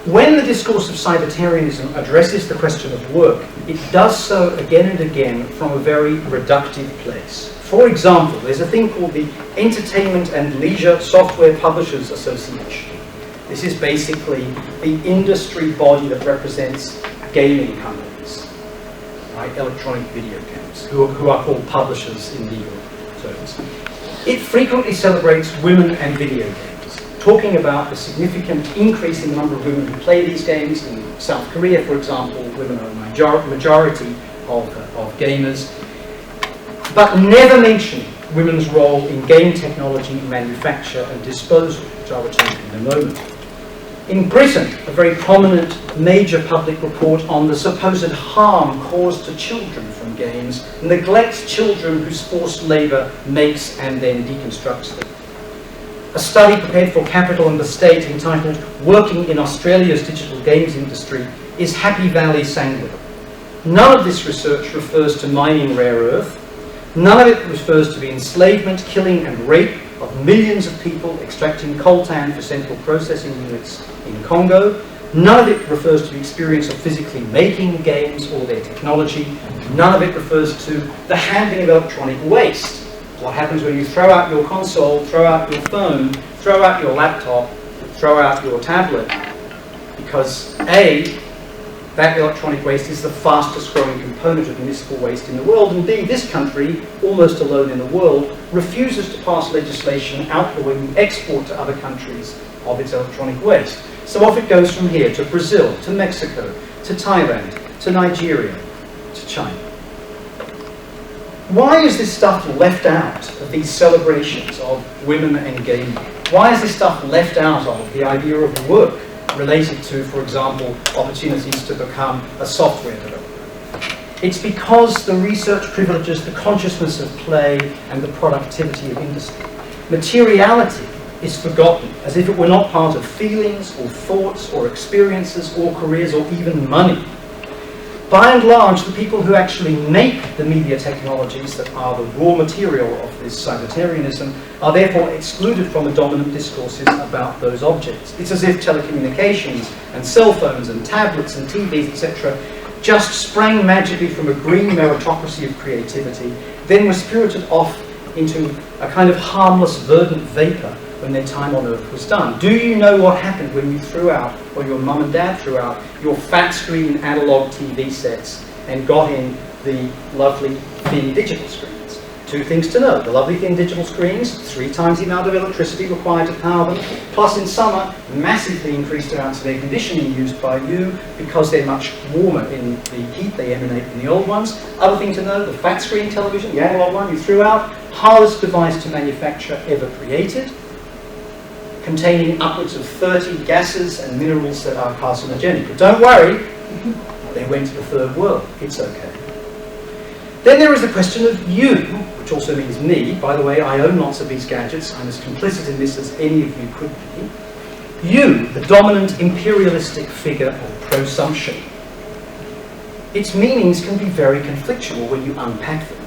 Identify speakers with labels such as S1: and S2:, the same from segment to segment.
S1: When the discourse of cybertarianism addresses the question of work, it does so again and again from a very reductive place. For example, there's a thing called the Entertainment and Leisure Software Publishers Association. This is basically the industry body that represents gaming companies, right? Electronic video games, who are called publishers in legal terms. It frequently celebrates women and video games, talking about the significant increase in the number of women who play these games. In South Korea, for example, women are a majority of gamers, but never mentioning women's role in game technology, manufacture and disposal, which I'll return to in a moment. In Britain, a very prominent major public report on the supposed harm caused to children from games neglects children whose forced labour makes and then deconstructs them. A study prepared for Capital and the State entitled "Working in Australia's Digital Games Industry is Happy Valley Sanguine." None of this research refers to mining rare earth. None of it refers to the enslavement, killing and rape of millions of people extracting coltan for central processing units in Congo. None of it refers to the experience of physically making games or their technology. None of it refers to the handling of electronic waste. What happens when you throw out your console, throw out your phone, throw out your laptop, throw out your tablet? Because A, that electronic waste is the fastest growing component of municipal waste in the world, and B, this country, almost alone in the world, refuses to pass legislation outlawing the export to other countries of its electronic waste. So off it goes from here to Brazil, to Mexico, to Thailand, to Nigeria, to China. Why is this stuff left out of these celebrations of women and gaming? Why is this stuff left out of the idea of work related to, for example, opportunities to become a software developer? It's because the research privileges the consciousness of play and the productivity of industry. Materiality is forgotten, as if it were not part of feelings or thoughts or experiences or careers or even money. By and large, the people who actually make the media technologies that are the raw material of this cybertarianism are therefore excluded from the dominant discourses about those objects. It's as if telecommunications and cell phones and tablets and TVs, etc., just sprang magically from a green meritocracy of creativity, then were spirited off into a kind of harmless, verdant vapour when their time on Earth was done. Do you know what happened when you threw out, or your mum and dad threw out, your fat screen analogue TV sets and got in the lovely thin digital screens? Two things to know. The lovely thin digital screens, 3 times the amount of electricity required to power them, plus in summer, massively increased amounts of air conditioning used by you because they're much warmer in the heat they emanate in the old ones. Other thing to know, the fat screen television, the analog one you threw out, hardest device to manufacture ever created, containing upwards of 30 gases and minerals that are carcinogenic. But don't worry, they went to the third world. It's okay. Then there is the question of you, which also means me. By the way, I own lots of these gadgets. I'm as complicit in this as any of you could be. You, the dominant imperialistic figure of prosumption. Its meanings can be very conflictual when you unpack them.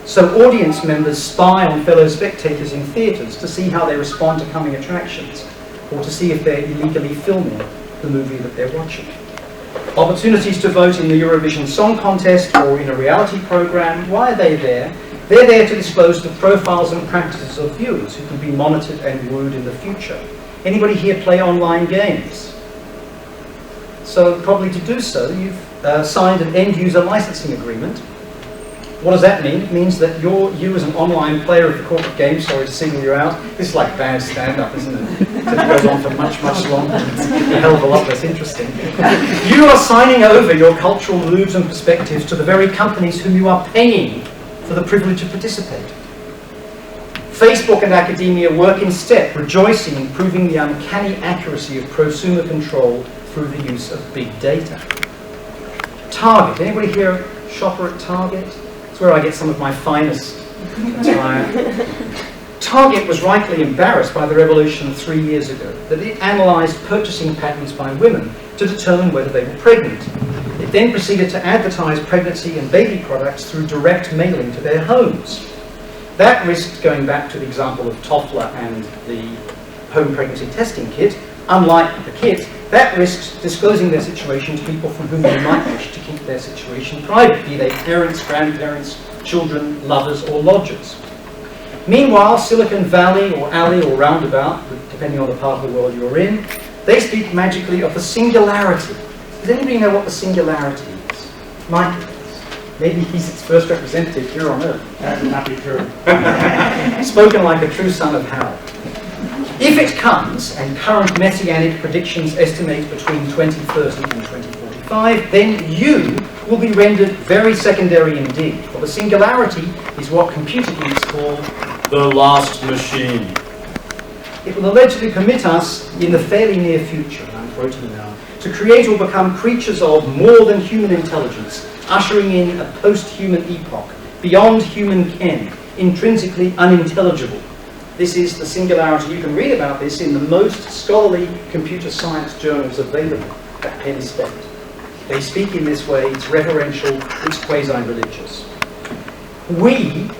S1: So audience members spy on fellow spectators in theatres to see how they respond to coming attractions, or to see if they're illegally filming the movie that they're watching. Opportunities to vote in the Eurovision Song Contest or in a reality programme, why are they there? They're there to disclose the profiles and practices of viewers who can be monitored and wooed in the future. Anybody here play online games? So probably to do so, you've signed an end-user licensing agreement. What does that mean? It means that you as an online player of the corporate game, sorry to single you out, this is like bad stand-up, isn't it? It goes on for much, much longer. It's a hell of a lot less interesting. You are signing over your cultural moods and perspectives to the very companies whom you are paying for the privilege of participating. Facebook and academia work in step, rejoicing in proving the uncanny accuracy of prosumer control through the use of big data. Target. Anybody here a shopper at Target? It's where I get some of my finest attire. Target was rightly embarrassed by the revolution 3 years ago that it analysed purchasing patterns by women to determine whether they were pregnant. It then proceeded to advertise pregnancy and baby products through direct mailing to their homes. That risked, going back to the example of Toffler and the home pregnancy testing kit, unlike the kids, that risks disclosing their situation to people from whom they might wish to keep their situation private, be they parents, grandparents, children, lovers, or lodgers. Meanwhile, Silicon Valley or Alley or Roundabout, depending on the part of the world you're in, they speak magically of the singularity. Does anybody know what the singularity is? Michael. Maybe he's its first representative here on Earth.
S2: That would not be true.
S1: Spoken like a true son of Hal. If it comes, and current messianic predictions estimate between 2030 and 2045, then you will be rendered very secondary indeed, for the singularity is what computer geeks call the last machine. It will allegedly permit us, in the fairly near future, and I'm quoting now, to create or become creatures of more than human intelligence, ushering in a post-human epoch, beyond human ken, intrinsically unintelligible. This is the singularity. You can read about this in the most scholarly computer science journals available at Penn State. They speak in this way. It's reverential, it's quasi-religious. We,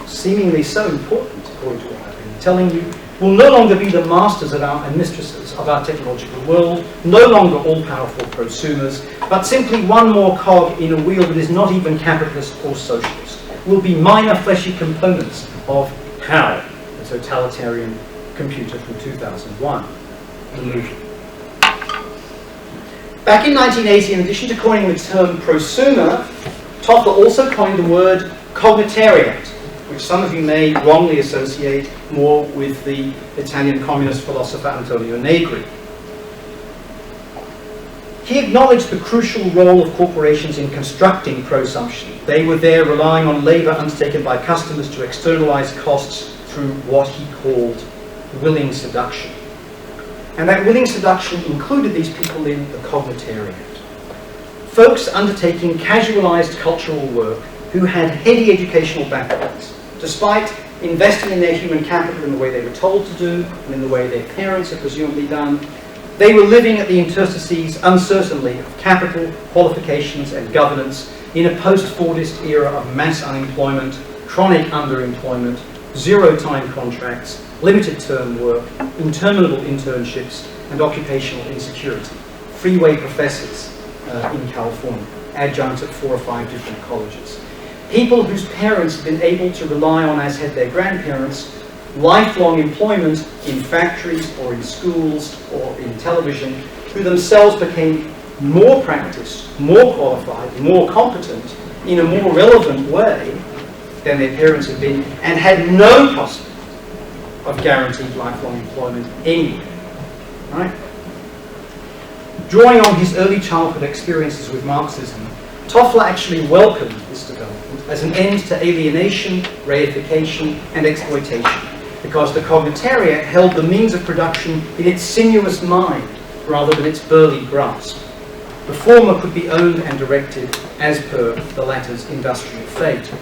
S1: seemingly so important, according to what I've been telling you, will no longer be the masters of and mistresses of our technological world, no longer all-powerful prosumers, but simply one more cog in a wheel that is not even capitalist or socialist. We'll be minor fleshy components of HAL, the totalitarian computer from 2001. Illusion. Back in 1980, in addition to coining the term prosumer, Toffler also coined the word cognitariat, which some of you may wrongly associate more with the Italian communist philosopher Antonio Negri. He acknowledged the crucial role of corporations in constructing prosumption. They were there relying on labour undertaken by customers to externalise costs through what he called willing seduction. And that willing seduction included these people in the cognitariat. Folks undertaking casualised cultural work who had heady educational backgrounds, despite investing in their human capital in the way they were told to do and in the way their parents had presumably done. They were living at the interstices, uncertainly, of capital, qualifications and governance in a post-Fordist era of mass unemployment, chronic underemployment, zero-time contracts, limited-term work, interminable internships and occupational insecurity. Freeway professors in California, adjuncts at 4 or 5 different colleges. People whose parents had been able to rely on, as had their grandparents, lifelong employment in factories or in schools or in television, who themselves became more practiced, more qualified, more competent in a more relevant way than their parents had been, and had no prospect of guaranteed lifelong employment anywhere. Right? Drawing on his early childhood experiences with Marxism, Toffler actually welcomed this development as an end to alienation, reification, and exploitation, because the cognitariat held the means of production in its sinuous mind rather than its burly grasp. The former could be owned and directed as per the latter's industrial fate.